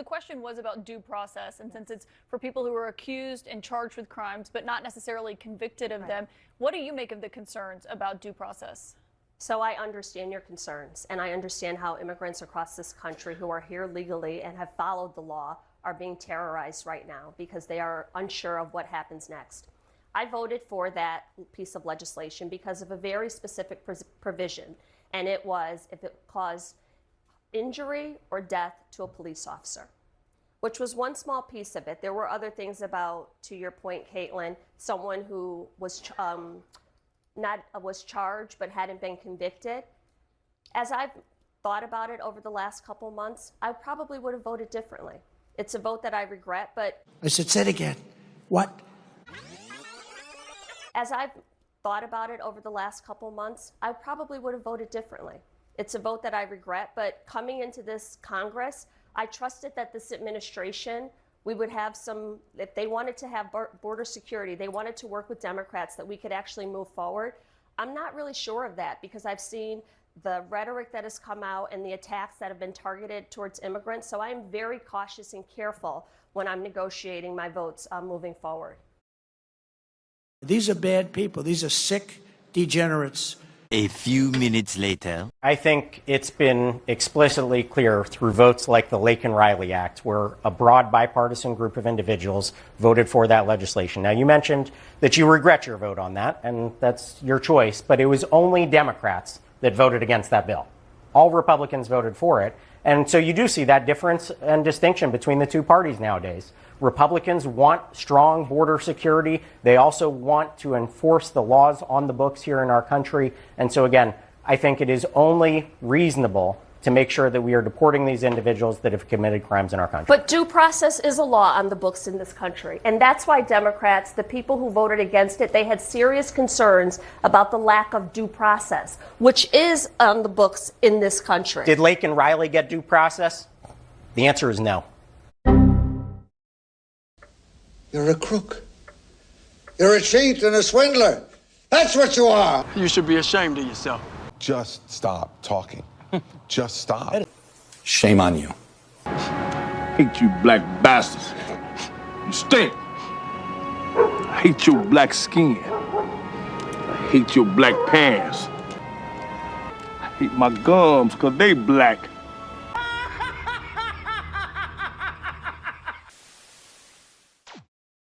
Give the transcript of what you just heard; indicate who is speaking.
Speaker 1: the question was about due process, and since it's for people who are accused and charged with crimes but not necessarily convicted of them, what do you make of the concerns about due process?
Speaker 2: So I understand your concerns, and I understand how immigrants across this country who are here legally and have followed the law are being terrorized right now because they are unsure of what happens next. I voted for that piece of legislation because of a very specific provision, and it was if it caused injury or death to a police officer, which was one small piece of it. There were other things about, to your point, Caitlin, someone who was was charged but hadn't been convicted. As I've thought about it over the last couple months, I probably would have voted differently. It's a vote that I regret, but...
Speaker 3: I said, say it again. What?
Speaker 2: As I've thought about it over the last couple months, I probably would have voted differently. It's a vote that I regret, but coming into this Congress, I trusted that this administration, we would have some, if they wanted to have border security, they wanted to work with Democrats, that we could actually move forward. I'm not really sure of that because I've seen the rhetoric that has come out and the attacks that have been targeted towards immigrants. So I'm very cautious and careful when I'm negotiating my votes moving forward.
Speaker 3: These are bad people. These are sick degenerates.
Speaker 4: A few minutes later.
Speaker 5: I think it's been explicitly clear through votes like the Laken Riley Act, where a broad bipartisan group of individuals voted for that legislation. Now, you mentioned that you regret your vote on that, and that's your choice, but it was only Democrats that voted against that bill. All Republicans voted for it. And so you do see that difference and distinction between the two parties nowadays. Republicans want strong border security. They also want to enforce the laws on the books here in our country. And so, again, I think it is only reasonable to make sure that we are deporting these individuals that have committed crimes in our country.
Speaker 2: But due process is a law on the books in this country. And that's why Democrats, the people who voted against it, they had serious concerns about the lack of due process, which is on the books in this country.
Speaker 5: Did Laken Riley get due process? The answer is no.
Speaker 6: You're a crook. You're a cheat and a swindler. That's what you are.
Speaker 7: You should be ashamed of yourself.
Speaker 8: Just stop talking. Just stop.
Speaker 6: Shame on you.
Speaker 7: Hate you black bastards. You stink. I hate your black skin. I hate your black pants. I hate my gums because they black.